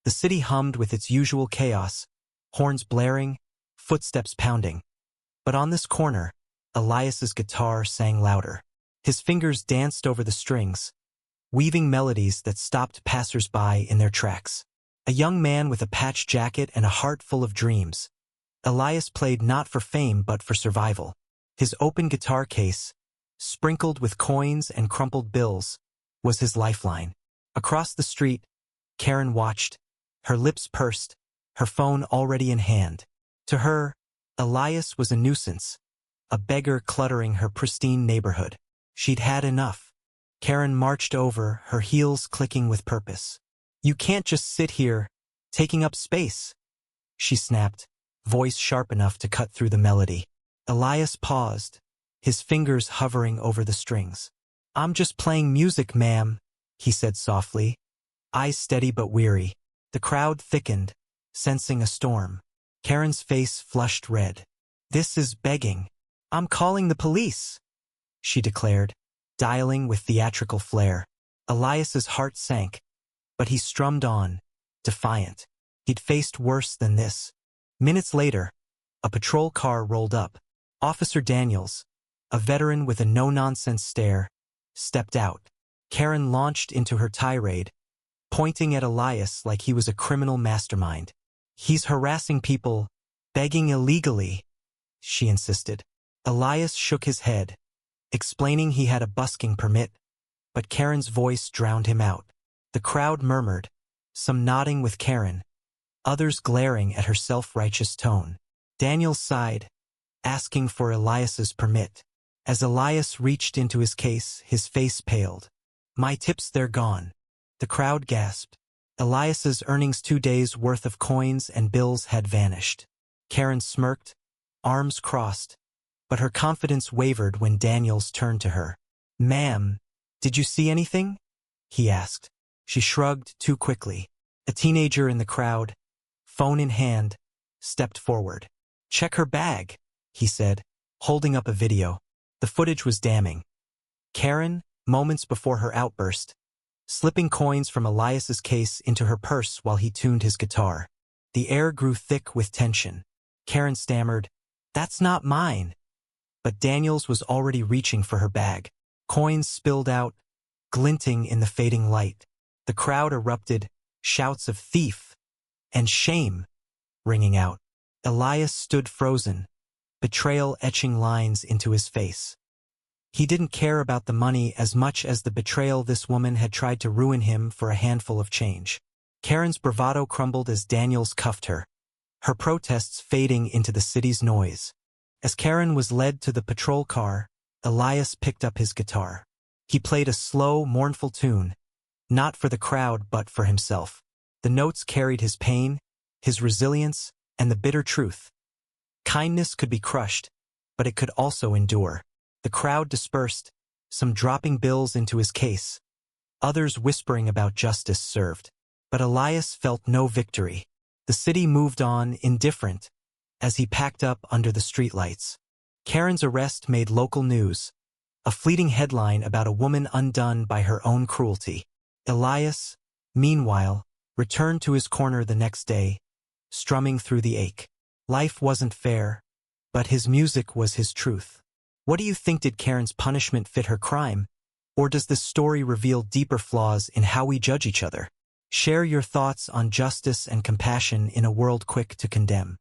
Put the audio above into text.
The city hummed with its usual chaos, horns blaring, footsteps pounding. But on this corner, Elias's guitar sang louder. His fingers danced over the strings, weaving melodies that stopped passers-by in their tracks. A young man with a patched jacket and a heart full of dreams. Elias played not for fame but for survival. His open guitar case, sprinkled with coins and crumpled bills, was his lifeline. Across the street, Karen watched, her lips pursed, her phone already in hand. To her, Elias was a nuisance, a beggar cluttering her pristine neighborhood. She'd had enough. Karen marched over, her heels clicking with purpose. "You can't just sit here, taking up space," she snapped, voice sharp enough to cut through the melody. Elias paused, his fingers hovering over the strings. "I'm just playing music, ma'am," he said softly, eyes steady but weary. The crowd thickened, sensing a storm. Karen's face flushed red. "This is begging. I'm calling the police," she declared, dialing with theatrical flair. Elias's heart sank, but he strummed on, defiant. He'd faced worse than this. Minutes later, a patrol car rolled up. Officer Daniels, a veteran with a no-nonsense stare, stepped out. Karen launched into her tirade, pointing at Elias like he was a criminal mastermind. "He's harassing people, begging illegally," she insisted. Elias shook his head, explaining he had a busking permit, but Karen's voice drowned him out. The crowd murmured, some nodding with Karen, others glaring at her self-righteous tone. Daniel sighed, asking for Elias's permit. As Elias reached into his case, his face paled. "My tips, they're gone." The crowd gasped. Elias's earnings 2 days' worth of coins and bills had vanished. Karen smirked, arms crossed, but her confidence wavered when Daniels turned to her. "Ma'am, did you see anything?" he asked. She shrugged too quickly. A teenager in the crowd, phone in hand, stepped forward. "Check her bag," he said, holding up a video. The footage was damning. Karen, moments before her outburst, slipping coins from Elias's case into her purse while he tuned his guitar. The air grew thick with tension. Karen stammered, "That's not mine." But Daniels was already reaching for her bag. Coins spilled out, glinting in the fading light. The crowd erupted, shouts of "thief" and "shame" ringing out. Elias stood frozen, betrayal etching lines into his face. He didn't care about the money as much as the betrayal this woman had tried to ruin him for a handful of change. Karen's bravado crumbled as Daniels cuffed her, her protests fading into the city's noise. As Karen was led to the patrol car, Elias picked up his guitar. He played a slow, mournful tune, not for the crowd but for himself. The notes carried his pain, his resilience, and the bitter truth. Kindness could be crushed, but it could also endure. The crowd dispersed, some dropping bills into his case, others whispering about justice served. But Elias felt no victory. The city moved on, indifferent, as he packed up under the streetlights. Karen's arrest made local news, a fleeting headline about a woman undone by her own cruelty. Elias, meanwhile, returned to his corner the next day, strumming through the ache. Life wasn't fair, but his music was his truth. What do you think? Did Karen's punishment fit her crime? Or does this story reveal deeper flaws in how we judge each other? Share your thoughts on justice and compassion in a world quick to condemn.